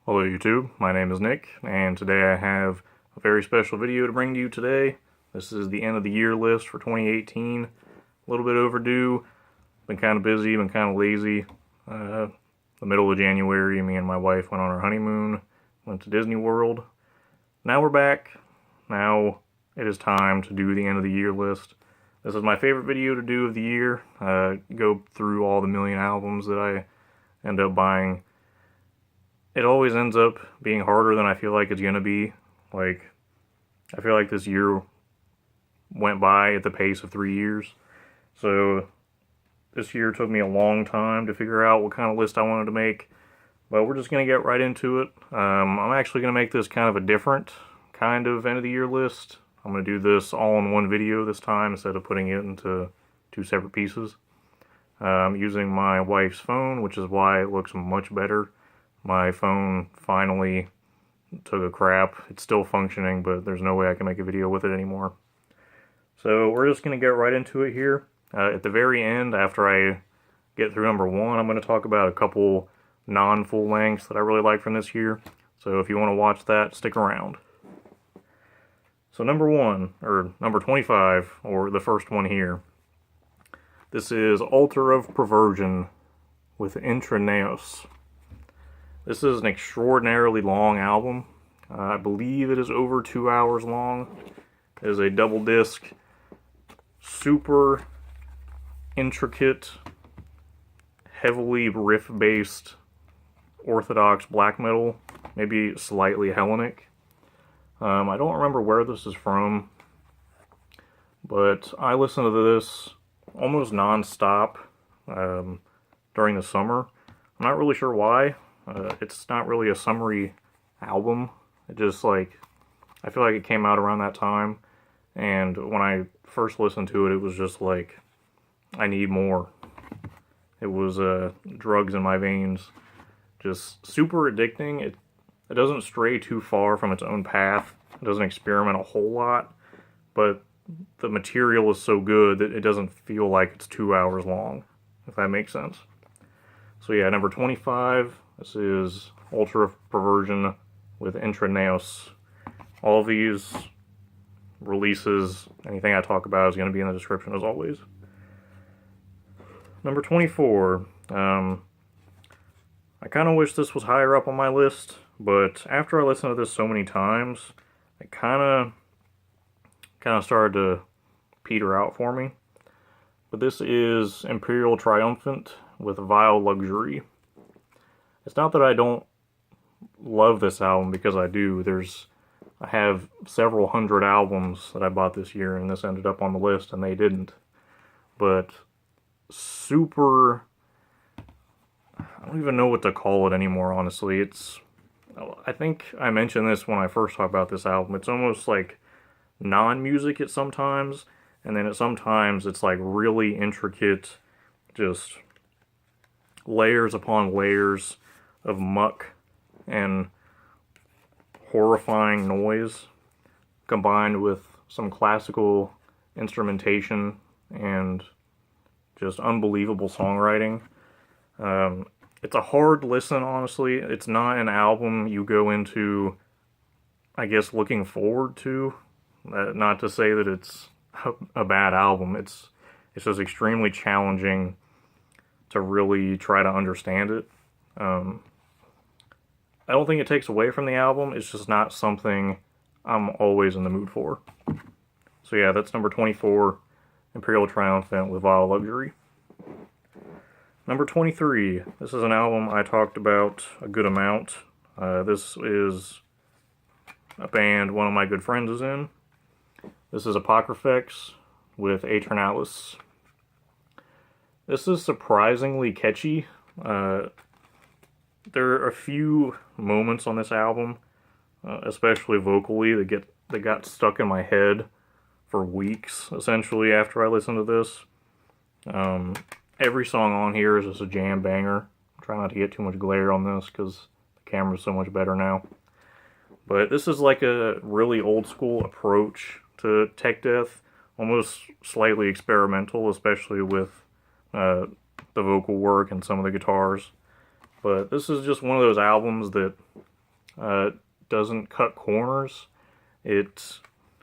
Hello YouTube, my name is Nick, and today I have a very special video to bring to you today. This is the end of the year list for 2018. A little bit overdue, been kind of busy, been kind of lazy. The middle of January, me and my wife went on our honeymoon, went to Disney World. Now we're back. Now it is time to do the end of the year list. This is my favorite video to do of the year. Go through all the million albums that I end up buying. It always ends up being harder than I feel like it's gonna be. I feel like this year went by at the pace of 3 years. So this year took me a long time to figure out what kind of list I wanted to make. But we're just gonna get right into it. I'm actually gonna make this kind of a different kind of end of the year list. I'm gonna do this all in one video this time instead of putting it into two separate pieces. I'm using my wife's phone, which is why it looks much better. My phone finally took a crap. It's still functioning, but there's no way I can make a video with it anymore. So we're just going to get right into it here. At the very end, after I get through number one, I'm going to talk about a couple non-full lengths that I really like from this year. So if you want to watch that, stick around. So number 25, or the first one here. This is Altar of Perversion with Intraneos. This is an extraordinarily long album. I believe it is over 2 hours long. It is a double disc, super intricate, heavily riff-based orthodox black metal, maybe slightly Hellenic. I don't remember where this is from, but I listened to this almost non-stop during the summer. I'm not really sure why. It's not really a summery album. It just I feel like it came out around that time, and when I first listened to it, it was just like, I need more. It was drugs in my veins. Just super addicting. It doesn't stray too far from its own path. It doesn't experiment a whole lot, but the material is so good that it doesn't feel like it's 2 hours long, if that makes sense. So yeah, number 25. This is Altar of Perversion with Intraneos. All of these releases, anything I talk about is going to be in the description as always. Number 24. I kind of wish this was higher up on my list, but after I listened to this so many times, it kind of started to peter out for me. But this is Imperial Triumphant with Vile Luxury. It's not that I don't love this album, because I do. I have several hundred albums that I bought this year, and this ended up on the list, and they didn't. But super, I don't even know what to call it anymore, honestly. I think I mentioned this when I first talked about this album. It's almost like non-music at sometimes, and then sometimes it's like really intricate, just layers upon layers of muck and horrifying noise combined with some classical instrumentation and just unbelievable songwriting. It's a hard listen, honestly. It's not an album you go into, I guess, looking forward to. Not to say that it's a bad album. It's just extremely challenging to really try to understand it. I don't think it takes away from the album. It's just not something I'm always in the mood for. So yeah, that's number 24, Imperial Triumphant with Vile Luxury. Number 23. This is an album I talked about a good amount. This is a band one of my good friends is in. This is Apocryphakx with Aeternalis. This is surprisingly catchy. There are a few moments on this album, especially vocally, that got stuck in my head for weeks, essentially, after I listened to this. Every song on here is just a jam banger. I'm trying not to get too much glare on this, because the camera's so much better now. But this is like a really old school approach to tech death, almost slightly experimental, especially with the vocal work and some of the guitars. But this is just one of those albums that doesn't cut corners. It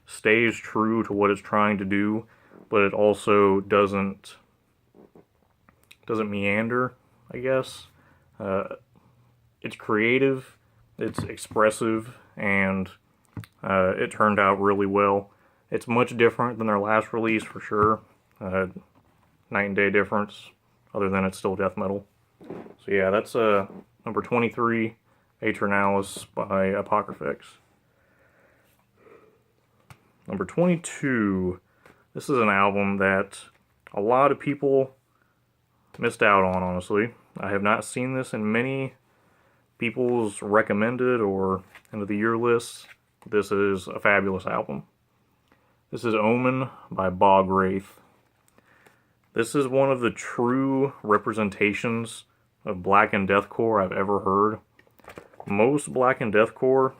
stays true to what it's trying to do, but it also doesn't meander, I guess. It's creative, it's expressive, and it turned out really well. It's much different than their last release for sure. Night and day difference, other than it's still death metal. So yeah, that's number 23, Aeternalis by Apocryphakx. Number 22, this is an album that a lot of people missed out on, honestly. I have not seen this in many people's recommended or end of the year lists. This is a fabulous album. This is Omen by Reef. This is one of the true representations of black and deathcore I've ever heard. Most black and deathcore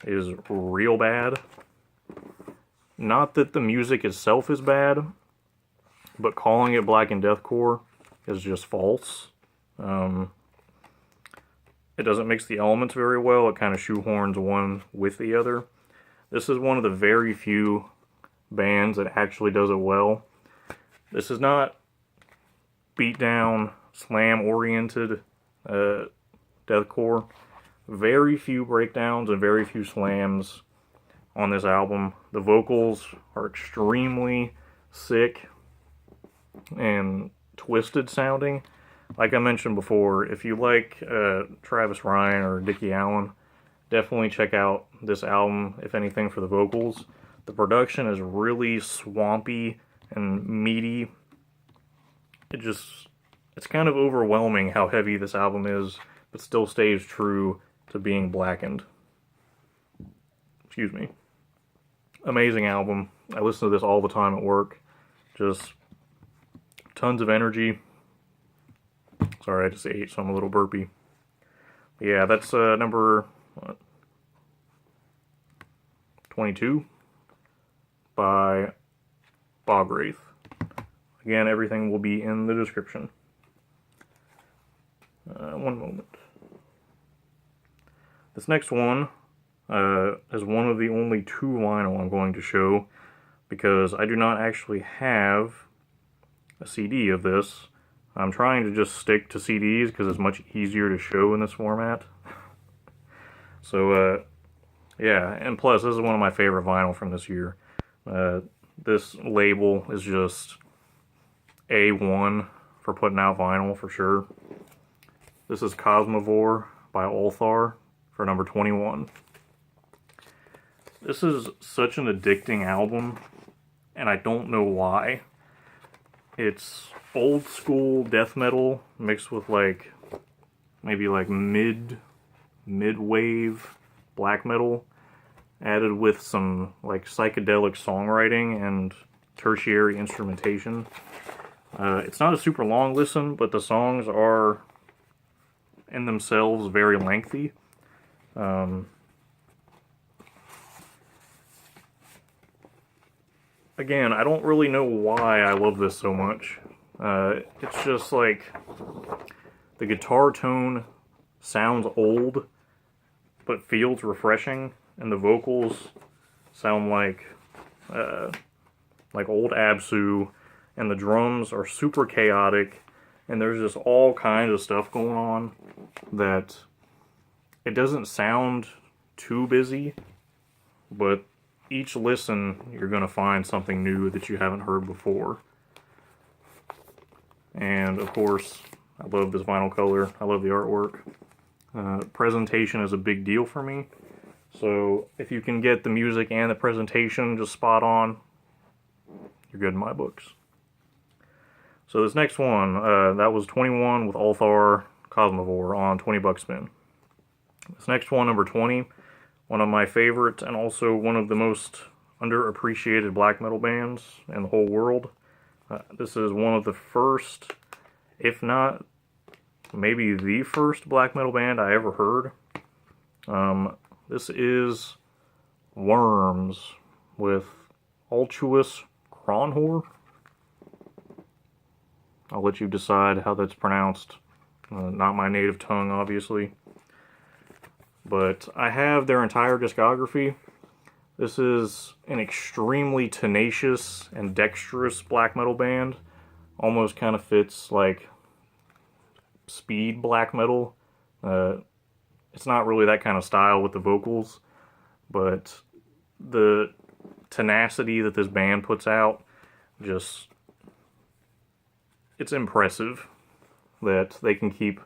is real bad. Not that the music itself is bad, but calling it black and deathcore is just false. It doesn't mix the elements very well. It kind of shoehorns one with the other. This is one of the very few bands that actually does it well. This is not beatdown, slam-oriented deathcore. Very few breakdowns and very few slams on this album. The vocals are extremely sick and twisted sounding. Like I mentioned before, if you like Travis Ryan or Dickie Allen, definitely check out this album, if anything, for the vocals. The production is really swampy and meaty. It's kind of overwhelming how heavy this album is, but still stays true to being blackened. Excuse me. Amazing album. I listen to this all the time at work. Just tons of energy. Sorry, I just ate, so I'm a little burpy. Yeah, that's number 22 by Reef. Again, everything will be in the description. One moment. This next one is one of the only two vinyl I'm going to show, because I do not actually have a CD of this. I'm trying to just stick to CDs because it's much easier to show in this format. So, yeah, and plus, this is one of my favorite vinyl from this year. This label is just A1 for putting out vinyl, for sure. This is Cosmovore by Ulthar for number 21. This is such an addicting album, and I don't know why. It's old school death metal mixed with like maybe like mid-wave black metal, added with some like psychedelic songwriting and tertiary instrumentation. It's not a super long listen, but the songs are in themselves very lengthy. Again, I don't really know why I love this so much. It's just like the guitar tone sounds old, but feels refreshing, and the vocals sound like old Absu, and the drums are super chaotic, and there's just all kinds of stuff going on that it doesn't sound too busy, but each listen, you're going to find something new that you haven't heard before. And, of course, I love this vinyl color. I love the artwork. Presentation is a big deal for me. So, if you can get the music and the presentation just spot on, you're good in my books. So, this next one, that was 21 with Ulthar Cosmovore on 20 Buck Spin. This next one, number 20, one of my favorites, and also one of the most underappreciated black metal bands in the whole world. This is one of the first, if not maybe the first black metal band I ever heard. This is Worms with Ultuous Kronhor. I'll let you decide how that's pronounced. Not my native tongue, obviously. but I have their entire discography. This is an extremely tenacious and dexterous black metal band. Almost kind of fits like speed black metal. It's not really that kind of style with the vocals, but the tenacity that this band puts out, just, it's impressive that they can keep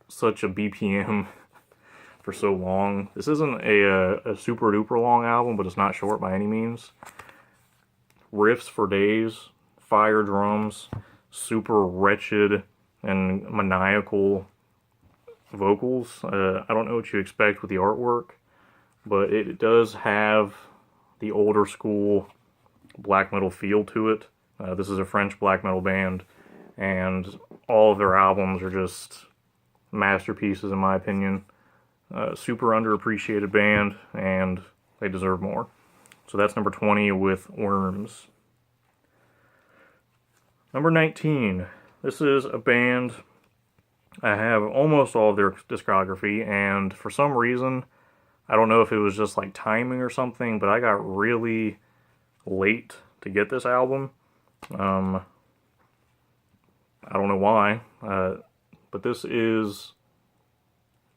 such a BPM for so long. This isn't a super duper long album, but it's not short by any means. Riffs for days, fire drums, super wretched and maniacal vocals. I don't know what you expect with the artwork, but it does have the older school black metal feel to it. This is a French black metal band, and all of their albums are just masterpieces in my opinion. Super underappreciated band, and they deserve more. So that's number 20 with Worms. Number 19. This is a band, I have almost all of their discography, and for some reason, I don't know if it was just like timing or something, but I got really late to get this album. I don't know why, but this is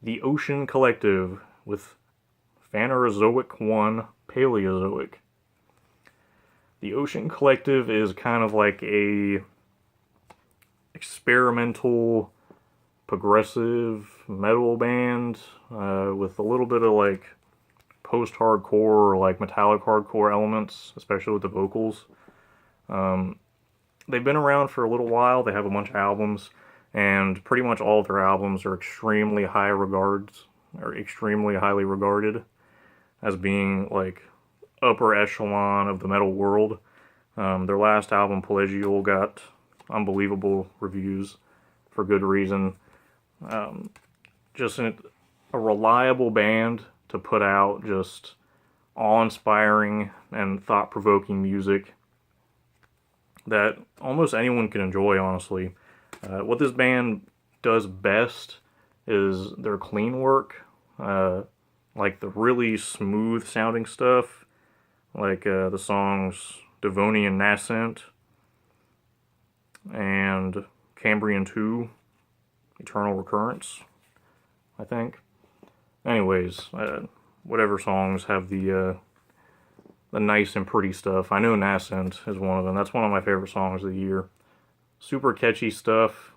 the Ocean Collective with Phanerozoic 1 Paleozoic. The Ocean Collective is kind of like a experimental progressive metal band with a little bit of like post-hardcore or like metallic hardcore elements, especially with the vocals. They've been around for a little while. They have a bunch of albums, and pretty much all of their albums are extremely highly regarded as being like upper echelon of the metal world. Their last album, Pelagial, got unbelievable reviews for good reason. Just a reliable band to put out just awe-inspiring and thought-provoking music that almost anyone can enjoy, honestly. What this band does best is their clean work, like the really smooth sounding stuff, like the songs Devonian Nascent and Cambrian 2, Eternal Recurrence, I think. Anyways, whatever songs have the nice and pretty stuff. I know Nascent is one of them. That's one of my favorite songs of the year. Super catchy stuff.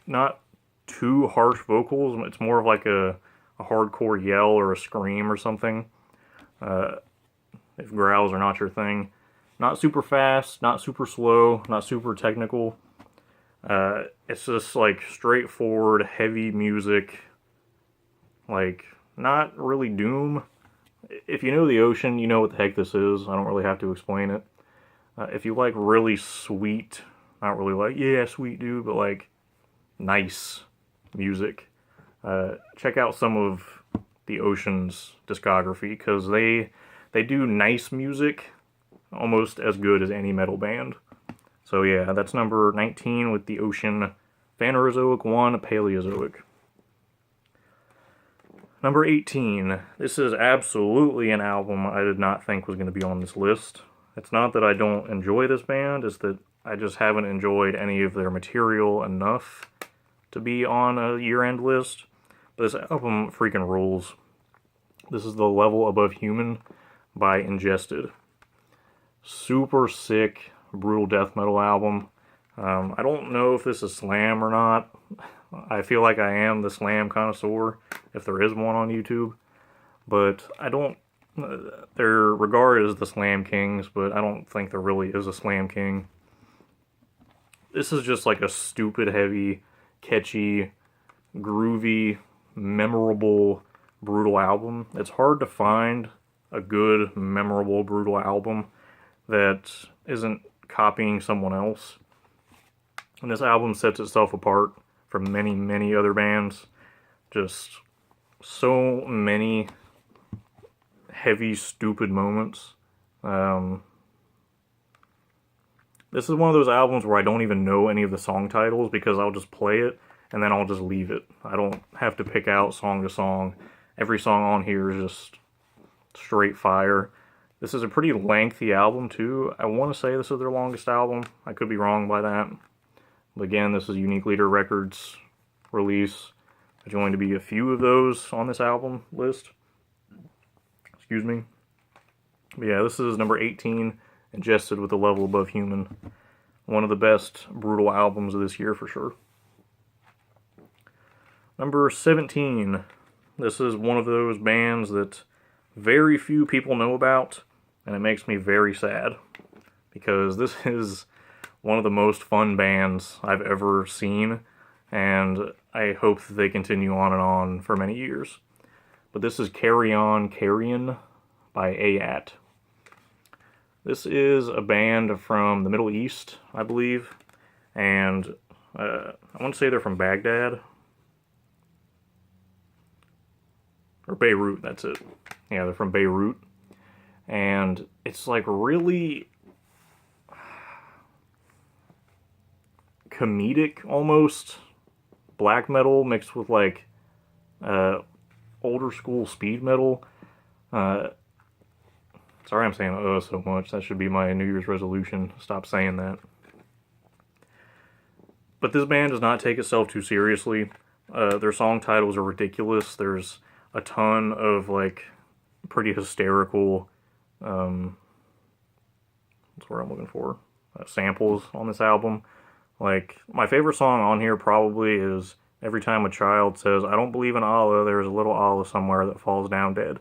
Not too harsh vocals. It's more of like a hardcore yell or a scream or something. If growls are not your thing. Not super fast, not super slow, not super technical. It's just like straightforward, heavy music. Like, not really doom. If you know the Ocean, you know what the heck this is. I don't really have to explain it. If you like really sweet, not really like, yeah, sweet dude, but like nice music, check out some of the Ocean's discography, because they do nice music almost as good as any metal band. So yeah, that's number 19 with the Ocean, Phanerozoic 1 Paleozoic. Number 18. This is absolutely an album I did not think was going to be on this list. It's not that I don't enjoy this band, it's that I just haven't enjoyed any of their material enough to be on a year-end list. But this album freaking rules. This is The Level Above Human by Ingested. Super sick, brutal death metal album. I don't know if this is slam or not. I feel like I am the slam connoisseur, if there is one on YouTube. But I don't... They're regarded as the slam kings, but I don't think there really is a slam king. This is just like a stupid, heavy, catchy, groovy, memorable, brutal album. It's hard to find a good, memorable, brutal album that isn't copying someone else. And this album sets itself apart from many, many other bands. Just so many heavy, stupid moments. This is one of those albums where I don't even know any of the song titles, because I'll just play it and then I'll just leave it. I don't have to pick out song to song every song on here is just straight fire. This is a pretty lengthy album too. I want to say this is their longest album. I could be wrong by that. But again, this is Unique Leader Records release. There's going to be a few of those on this album list. Excuse me. But yeah, this is number 18, Ingested with a Level Above Human. One of the best brutal albums of this year for sure. Number 17. This is one of those bands that very few people know about, and it makes me very sad. Because this is one of the most fun bands I've ever seen, and I hope that they continue on and on for many years. But this is Carry On Carrion by AAT. This is a band from the Middle East, I believe, and I want to say they're from Baghdad. Or Beirut, that's it. Yeah, they're from Beirut. And it's like really comedic almost. Black metal mixed with like older school speed metal. Sorry I'm saying so much. That should be my New Year's resolution. Stop saying that. But this band does not take itself too seriously. Their song titles are ridiculous. There's a ton of like pretty hysterical what's the word I'm looking for? Samples on this album. Like, my favorite song on here probably is Every Time a Child Says, I Don't Believe in Allah, There's a Little Allah Somewhere That Falls Down Dead.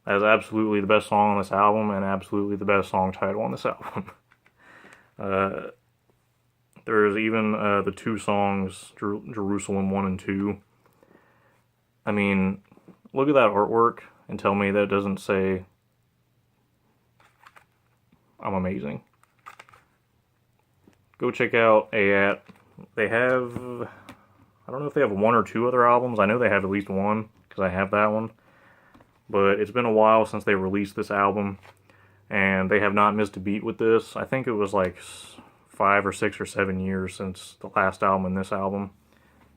That is absolutely the best song on this album, and absolutely the best song title on this album. There's even the two songs, Jerusalem 1 and 2. I mean, look at that artwork and tell me that doesn't say I'm amazing. Go check out AAT. They have, I don't know if they have one or two other albums. I know they have at least one, because I have that one. But it's been a while since they released this album, and they have not missed a beat with this. I think it was like 5 or 6 or 7 years since the last album and this album.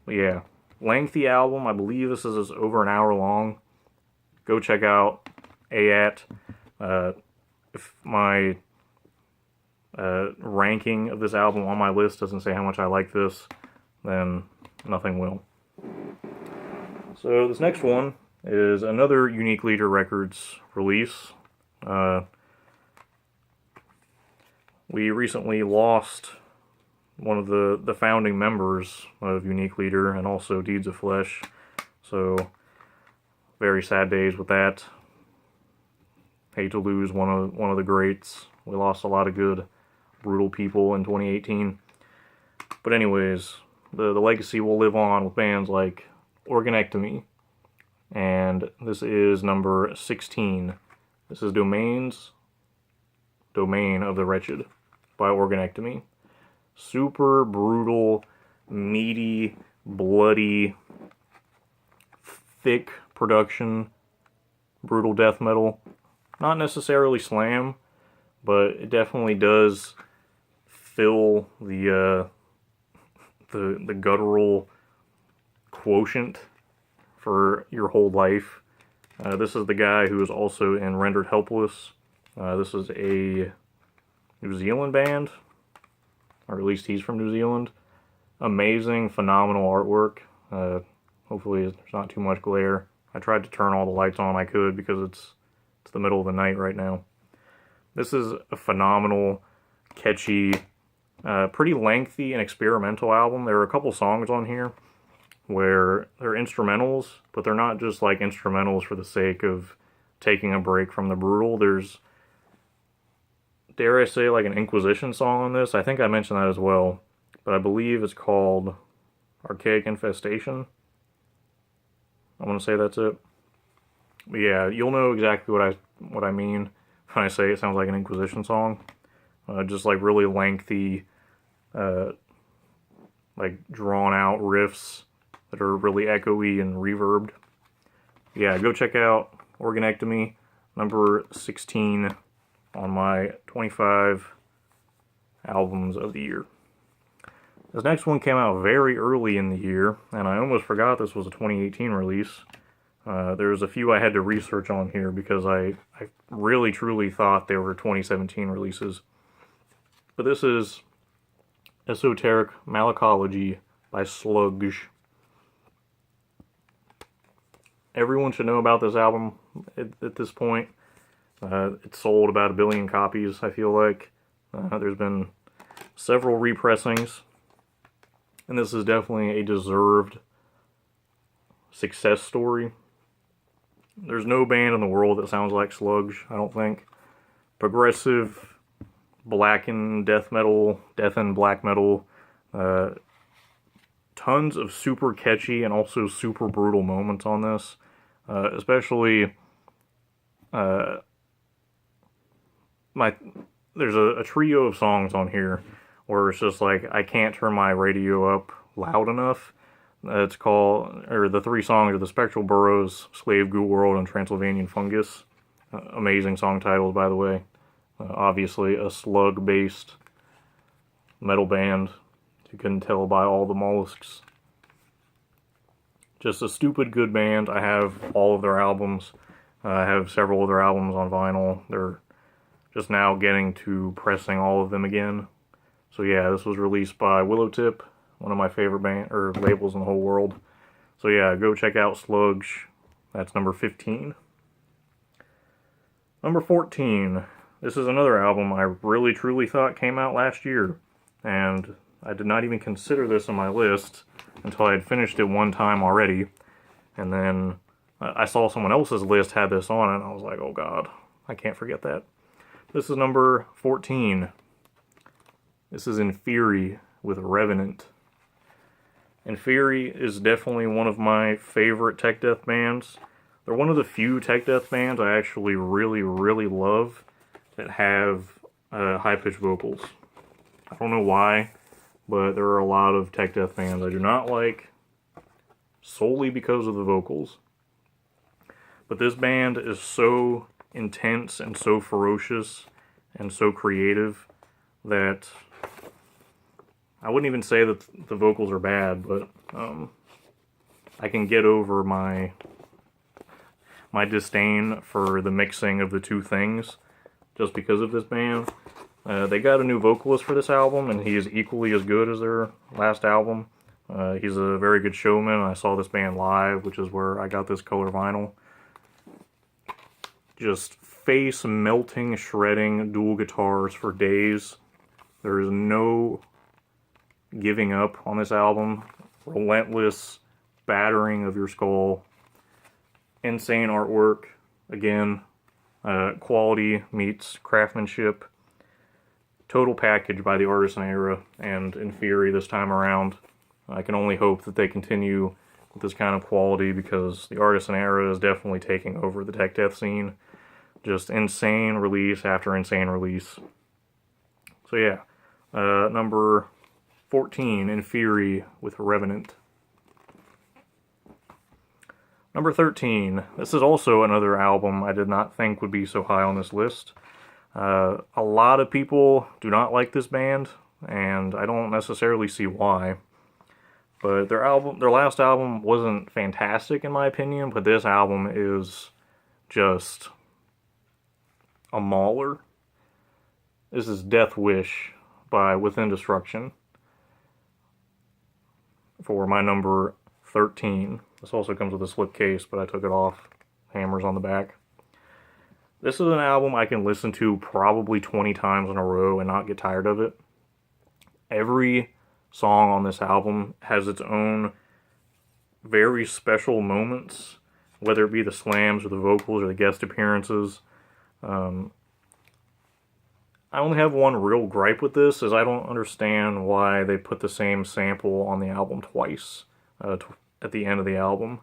But yeah, lengthy album. I believe this is over an hour long. Go check out AAT. If my ranking of this album on my list doesn't say how much I like this, then nothing will. So this next one is another Unique Leader Records release. We recently lost one of the founding members of Unique Leader and also Deeds of Flesh, so very sad days with that. Hate to lose one of the greats. We lost a lot of good, brutal people in 2018. But anyways, the legacy will live on with bands like Organectomy. And this is number 16. This is Domain of the Wretched by Organectomy. Super brutal, meaty, bloody, thick production, brutal death metal. Not necessarily slam, but it definitely does fill the guttural quotient for your whole life. This is the guy who is also in Rendered Helpless. This is a New Zealand band, or at least he's from New Zealand. Amazing, phenomenal artwork. Hopefully there's not too much glare. I tried to turn all the lights on I could because it's the middle of the night right now. This is a phenomenal, catchy, pretty lengthy and experimental album. There are a couple songs on here where they're instrumentals, but they're not just like instrumentals for the sake of taking a break from the brutal. There's, dare I say, like an Inquisition song on this. I think I mentioned that as well, but I believe it's called Archaic Infestation. I want to say that's it. But yeah, you'll know exactly what I mean when I say it sounds like an Inquisition song. Just like really lengthy, like drawn out riffs that are really echoey and reverbed. Yeah, go check out Organectomy, number 16 on my 25 albums of the year. This next one came out very early in the year, and I almost forgot this was a 2018 release. There's a few I had to research on here because I really truly thought they were 2017 releases. But this is Esoteric Malacology by Slugs. Everyone should know about this album at this point. It's sold about 1 billion copies, I feel like. There's been several repressings, and this is definitely a deserved success story. There's no band in the world that sounds like Slugs, I don't think. Progressive, blackened death metal, death and black metal, tons of super catchy and also super brutal moments on this. Especially, there's a trio of songs on here where it's just like, I can't turn my radio up loud enough. It's called, or the 3 songs are The Spectral Burrows, Slave Ghoul World, and Transylvanian Fungus. Amazing song titles, by the way. Obviously a slug-based metal band. You couldn't tell by all the mollusks. Just a stupid good band. I have all of their albums. I have several of their albums on vinyl. They're just now getting to pressing all of them again. So yeah, this was released by Willowtip, one of my favorite labels in the whole world. So yeah, go check out Slugs. That's number 15. Number 14. This is another album I really truly thought came out last year, and I did not even consider this on my list until I had finished it one time already, and then I saw someone else's list had this on it, and I was like, oh god, I can't forget that. This is number 14. This is Inferi with Revenant. Inferi is definitely one of my favorite tech death bands. They're one of the few tech death bands I actually really, really love that have high-pitched vocals. I don't know why, but there are a lot of tech death bands I do not like solely because of the vocals. But this band is so intense and so ferocious and so creative that I wouldn't even say that the vocals are bad, but I can get over my disdain for the mixing of the two things just because of this band. They got a new vocalist for this album, and he is equally as good as their last album. He's a very good showman. I saw this band live, which is where I got this color vinyl. Just face-melting, shredding dual guitars for days. There is no giving up on this album. Relentless battering of your skull. Insane artwork. Again, quality meets craftsmanship. Total package by the Artisan Era and Inferi this time around. I can only hope that they continue with this kind of quality, because the Artisan Era is definitely taking over the tech death scene. Just insane release after insane release. So yeah, number 14, Inferi with Revenant. Number 13, this is also another album I did not think would be so high on this list. A lot of people do not like this band, and I don't necessarily see why. But their last album wasn't fantastic in my opinion, but this album is just a mauler. This is Death Wish by Within Destruction for my number 13. This also comes with a slipcase, but I took it off. Hammers on the back. This is an album I can listen to probably 20 times in a row and not get tired of it. Every song on this album has its own very special moments, whether it be the slams or the vocals or the guest appearances. I only have one real gripe with this, is I don't understand why they put the same sample on the album twice at the end of the album.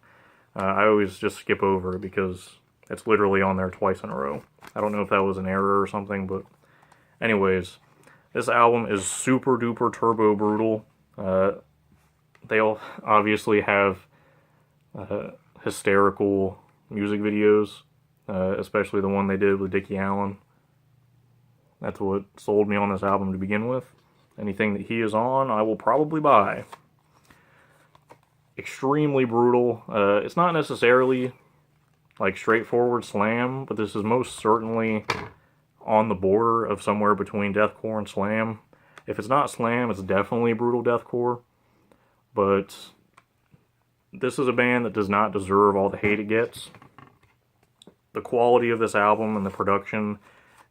I always just skip over it because it's literally on there twice in a row. I don't know if that was an error or something, but anyways, this album is super duper turbo brutal. They all obviously have hysterical music videos, especially the one they did with Dickie Allen. That's what sold me on this album to begin with. Anything that he is on, I will probably buy. Extremely brutal. It's not necessarily like straightforward slam, but this is most certainly on the border of somewhere between deathcore and slam. If it's not slam, it's definitely brutal deathcore, but this is a band that does not deserve all the hate it gets. The quality of this album and the production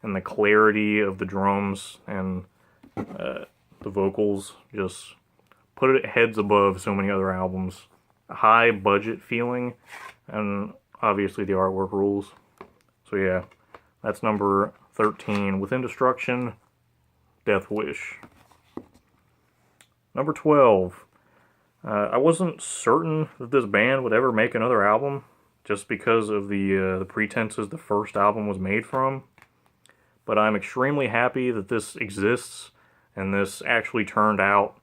and the clarity of the drums and the vocals just put it heads above so many other albums. A high budget feeling, and obviously the artwork rules. So yeah, that's number 13. Within Destruction, Death Wish. Number 12. I wasn't certain that this band would ever make another album, just because of the pretenses the first album was made from. But I'm extremely happy that this exists, and this actually turned out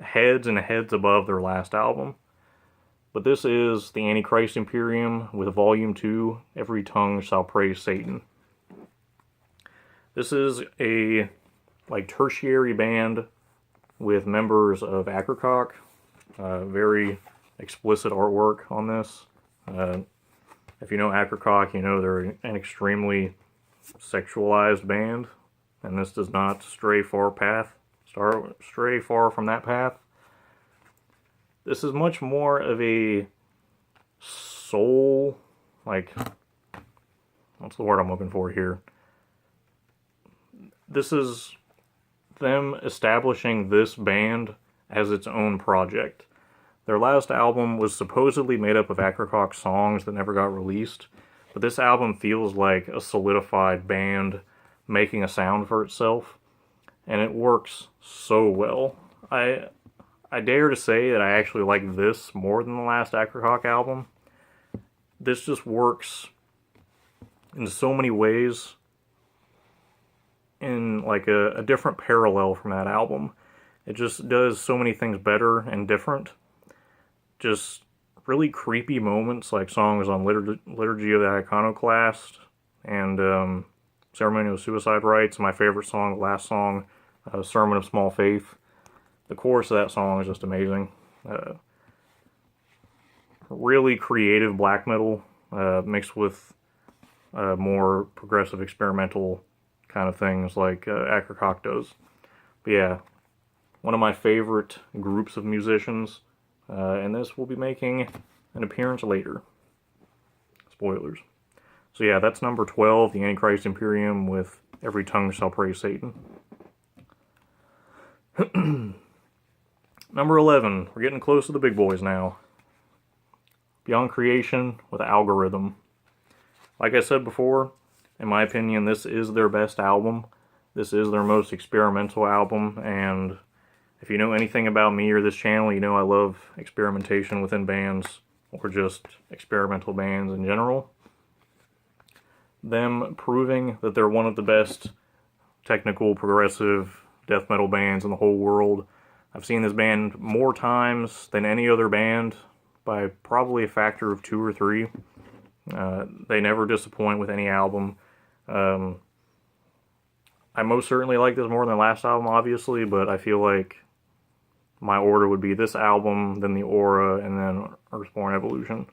heads and heads above their last album. But this is the Antichrist Imperium with Volume 2, Every Tongue Shall Praise Satan. This is a tertiary band with members of Apocryphakx. Very explicit artwork on this. If you know Apocryphakx, you know they're an extremely sexualized band, and this does not stray far from that path. This is much more of a soul, what's the word I'm looking for here? This is them establishing this band as its own project. Their last album was supposedly made up of Apocryphakx songs that never got released, but this album feels like a solidified band making a sound for itself, and it works so well. I dare to say that I actually like this more than the last Apocryphakx album. This just works in so many ways in a different parallel from that album. It just does so many things better and different. Just really creepy moments like songs on Liturgy of the Iconoclast and Ceremony of Suicide Rites. My favorite song, the last song, Sermon of Small Faith. The chorus of that song is just amazing. Really creative black metal mixed with more progressive experimental kind of things like Apocryphakx does. But yeah, one of my favorite groups of musicians, and this will be making an appearance later. Spoilers. So yeah, that's number 12, the Antichrist Imperium with Every Tongue Shall Praise Satan. Number 11, we're getting close to the big boys now. Beyond Creation with Algorithm. Like I said before, in my opinion, this is their best album. This is their most experimental album, and if you know anything about me or this channel, you know I love experimentation within bands, or just experimental bands in general. Them proving that they're one of the best technical, progressive death metal bands in the whole world. I've seen this band more times than any other band, by probably a factor of 2 or 3. They never disappoint with any album. I most certainly like this more than the last album, obviously, but I feel like my order would be this album, then the Aura, and then Earthborn Evolution.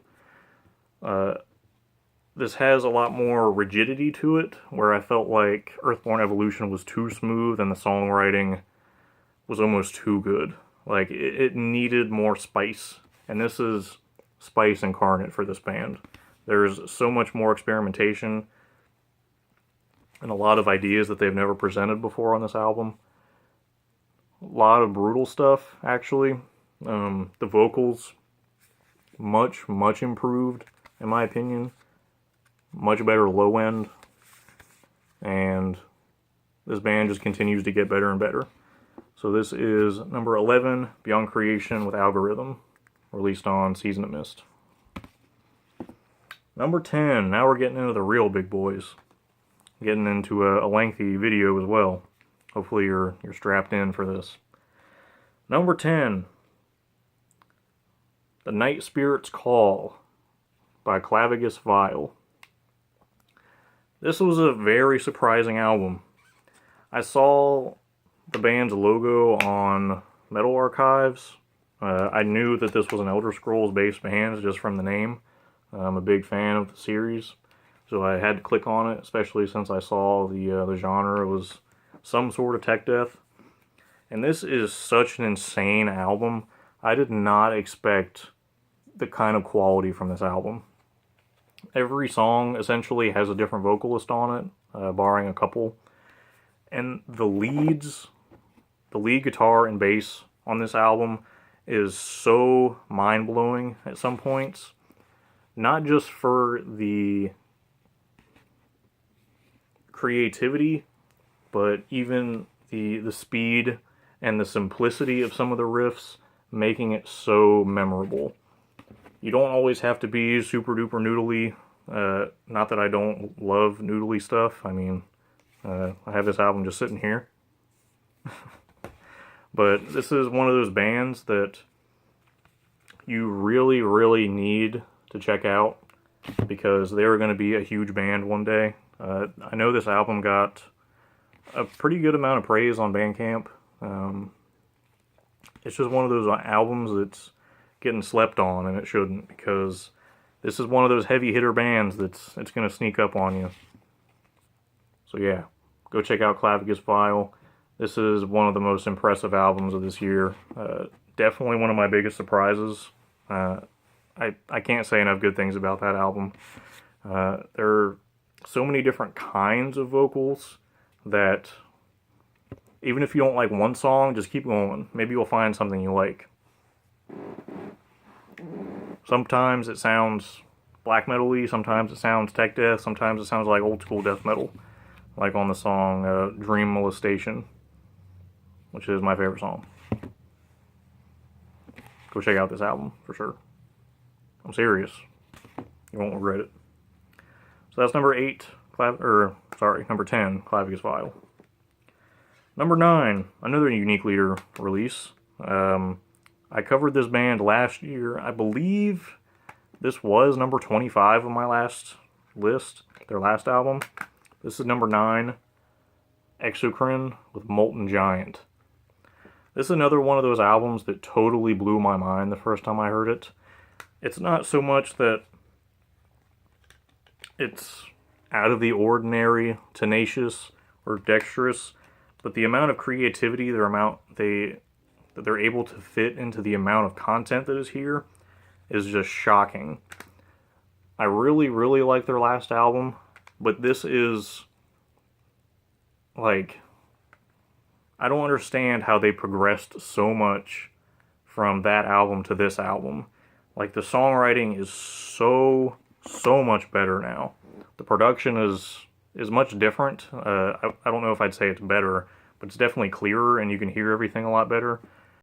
This has a lot more rigidity to it, where I felt like Earthborn Evolution was too smooth and the songwriting was almost too good. Like, it needed more spice, and this is spice incarnate for this band. There's so much more experimentation and a lot of ideas that they've never presented before on this album. A lot of brutal stuff, actually. The vocals, much improved, in my opinion. Much better low end. And this band just continues to get better and better. So this is number 11, Beyond Creation with Algorithm, released on Season of Mist. Number 10, now we're getting into the real big boys. Getting into a lengthy video as well. Hopefully you're strapped in for this. Number 10, The Night Spirit's Call by Clavigus Vile. This was a very surprising album. I saw the band's logo on Metal Archives. I knew that this was an Elder Scrolls based band just from the name. I'm a big fan of the series, so I had to click on it, especially since I saw the genre was some sort of tech death. And this is such an insane album. I did not expect the kind of quality from this album. Every song essentially has a different vocalist on it, barring a couple. And the lead guitar and bass on this album is so mind-blowing at some points. Not just for the creativity, but even the speed and the simplicity of some of the riffs, making it so memorable. You don't always have to be super duper noodly. Not that I don't love noodly stuff. I mean, I have this album just sitting here. But this is one of those bands that you really, really need to check out, because they're going to be a huge band one day. I know this album got a pretty good amount of praise on Bandcamp. It's just one of those albums that's getting slept on, and it shouldn't, because this is one of those heavy hitter bands it's going to sneak up on you. So yeah, go check out Clavicus File. This is one of the most impressive albums of this year. Definitely one of my biggest surprises. I can't say enough good things about that album. There are so many different kinds of vocals that even if you don't like one song, just keep going. Maybe you'll find something you like. Sometimes it sounds black metal-y, sometimes it sounds tech death, sometimes it sounds like old school death metal. Like on the song Dream Molestation, which is my favorite song. Go check out this album for sure. I'm serious. You won't regret it. So that's number 8, number 10, Clavicus File. Number 9, another Unique Leader release. I covered this band last year. I believe this was number 25 on my last list, their last album. This is number 9, Exocrine with Molten Giant. This is another one of those albums that totally blew my mind the first time I heard it. It's not so much that it's out of the ordinary, tenacious, or dexterous, but the amount of creativity, that they're able to fit into the amount of content that is here is just shocking. I really, really like their last album, but this is, like, I don't understand how they progressed so much from that album to this album. Like, the songwriting is so much better now. The production is much different. I don't know if I'd say it's better, but it's definitely clearer and you can hear everything a lot better.